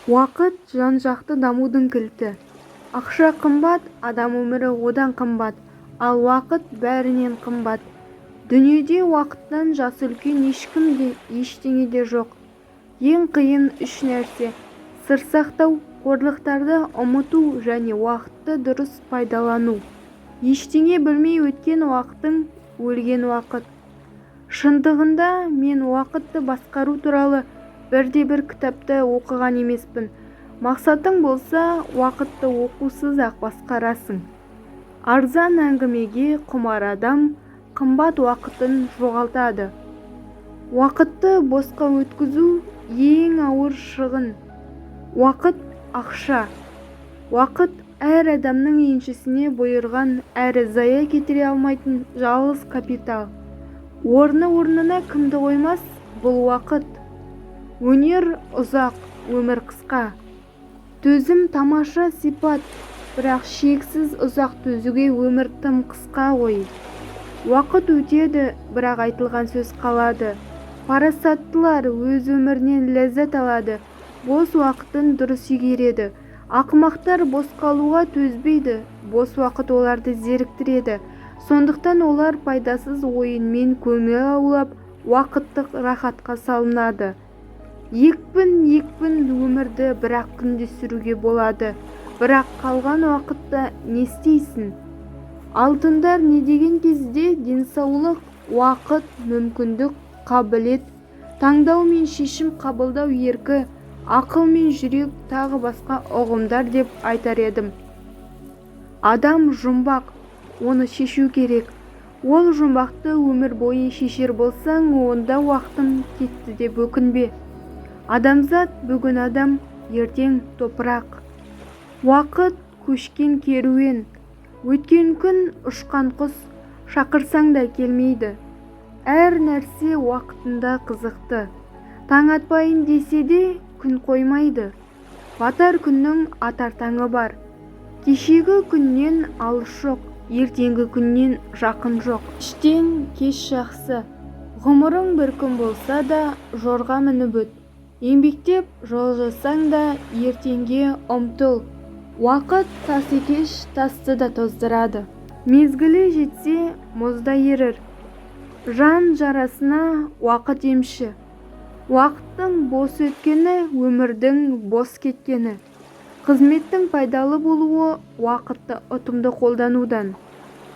Уақыт жан-жақты дамудың кілті. Ақша қымбат, адам өмірі одан қымбат, ал уақыт бәрінен қымбат. Дүниеде уақыттан жасы үлкен ешкім де, ештеңе де жоқ. Ең қиын үш нәрсе: сыр сақтау, қорлықтарды ұмыту және уақытты дұрыс пайдалану. Ештеңе білмей өткен уақытың өлген уақыт. Шындығында мен уақытты басқару туралы бірде-бір кітапты оқыған емеспін. Мақсатың болса, уақытты оқусыз-ақ басқарасың. Арзан әңгімеге құмар адам қымбат уақытын жоғалтады. Уақытты босқа өткізу ең ауыр шығын. Уақыт ақша. Уақыт әр адамның еншісіне бұйырған әрі зая кетіре алмайтын жалғыз капитал. Орнына кімді қоймас бұл уақыт. Өнер ұзақ, өмір қысқа. Төзім тамаша сипат, бірақ шексіз ұзақ төзуге өмір тым қысқа ғой. Уақыт өтеді, бірақ айтылған сөз қалады. Парасаттылар өз өмірінен ләззат алады, бос уақытын дұрыс игереді. Ақымақтар бос қалуға төзбейді, бос уақыт оларды зеріктіреді. Сондықтан олар пайдасыз ойынмен көңіл аулап, уақыттық рахатқа салынады. Екпін өмірді бір-ақ күнде сүруге болады, бірақ қалған уақытта не істейсің? Алтындар не деген кезде денсаулық, уақыт, мүмкіндік, қабілет, таңдау мен шешім қабылдау еркі, ақыл мен жүрек тағы басқа ұғымдар деп айтар едім. Адам жұмбақ, оны шешу керек. Ол жұмбақты өмір бойы шешер болсаң, онда уақытым кетті деп өкінбе. Адамзат бүгін адам, ертең топырақ. Уақыт көшкен керуен, өткен күн ұшқан құс, шақырсаң да келмейді. Әр нәрсе уақытында қызықты. Таң атпайын десе де күн қоймайды. Батар күннің атар таңы бар. Кешегі күннен алыс жоқ, ертеңгі күннен жақын жоқ. Іштен кеш жақсы. Ғұмырың бір күн болса да жорға мініп өт. Еңбектеп жол жасаң да ертеңге ұмтыл. Уақыт тас екеш, тасты да тоздырады. Мезгілі жетсе мұзда ерір. Жан жарасына уақыт емші. Уақыттың бос өткені, өмірдің бос кеткені. Қызметтің пайдалы болуы уақытты ұтымды қолданудан.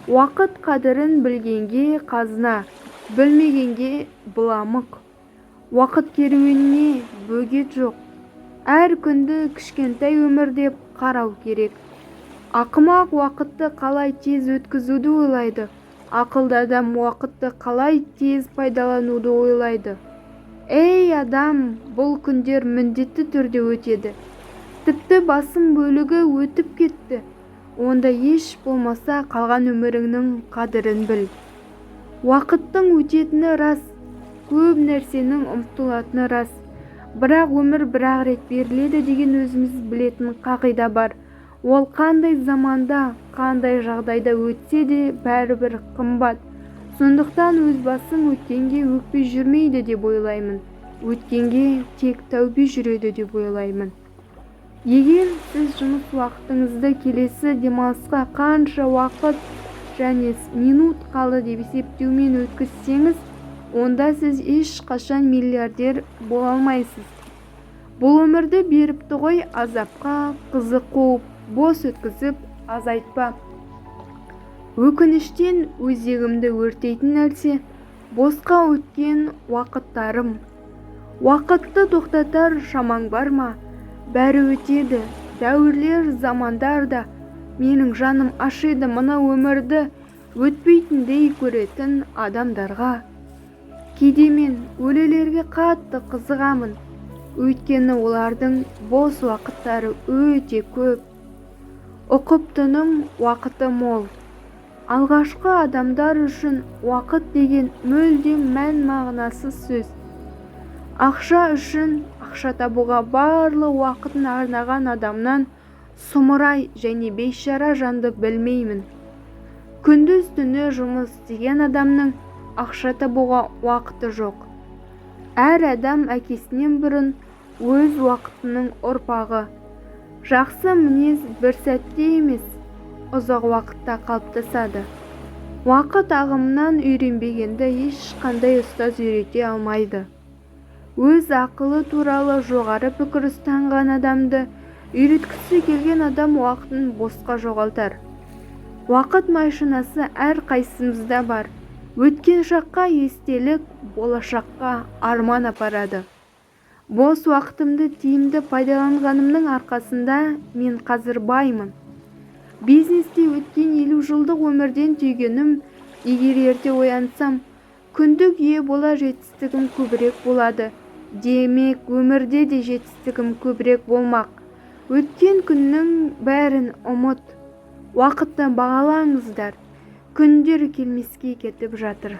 Уақыт қадірін білгенге қазына, білмегенге быламық. Уақыт керуеніне бөгет жоқ. Әр күнді кішкентай өмір деп қарау керек. Ақымақ уақытты қалай тез өткізуді ойлайды. Ақылды адам уақытты қалай тез пайдалануды ойлайды. Ей адам, бұл күндер міндетті түрде өтеді. Тіпті басым бөлігі өтіп кетті. Онда еш болмаса қалған өміріңнің қадірін біл. Уақыттың өтетіні рас, көп нәрсенің ұмытылатыны рас. Бірақ өмір бір-ақ рет беріледі деген өзіміз білетін қағида бар. Ол қандай заманда, қандай жағдайда өтсе де бәрібір қымбат. Сондықтан өз басым өткенге өкпе жүрмейді деп ойлаймын. Өткенге тек тәубе жүреді деп ойлаймын. Егер сіз жұмыс уақытыңызды келесі демалысқа қанша уақыт және минут қалды деп есептеумен өткізсеңіз, онда сіз ешқашан миллиардер бола алмайсыз. Бұл өмірді беріпті ғой азапқа, қызық қуып, бос өткізіп азайтпа. Өкініштен өзегімді өртейтін нәрсе босқа өткен уақыттарым. Уақытты тоқтатар шамаң бар ма? Бәрі өтеді, дәуірлер, замандар да. Менің жаным ашиды мына өмірді өтпейтіндей көретін адамдарға. Кейде мен өлелерге қатты қызығамын, өйткені олардың бос уақыттары өте көп. Ұқыптының уақыты мол. Алғашқы адамдар үшін уақыт деген мүлдем мән-мағынасыз сөз. Ақша үшін ақша табуға барлық уақытын арнаған адамнан сұмырай және бейшара жанды білмеймін. Күндіз түні жұмыс істеген адамның ақша табуға уақыты жоқ. Әр адам әкесінен бұрын өз уақытының ұрпағы. Жақсы мінез бір сәтте емес, ұзақ уақытта қалыптасады. Уақыт ағымынан үйренбегенді ешқандай ұстаз үйрете алмайды. Өз ақылы туралы жоғары пікір ұстанған адамды үйреткісі келген адам уақытын босқа жоғалтар. Уақыт машинасы әр қайсымызда бар. Өткен шаққа естелік, болашаққа арман апарады. Бос уақытымды тиімді пайдаланғанымның арқасында мен қазір баймын. Бизнесте өткен 50 жылдық өмірден түйгенім, егер ерте оянсам, күндік ие бола жетістігім көбірек болады. Демек, өмірде де жетістігім көбірек болмақ. Өткен күннің бәрін ұмыт. Уақытты бағалаңыздар. Күндер келмеске кетіп жатыр.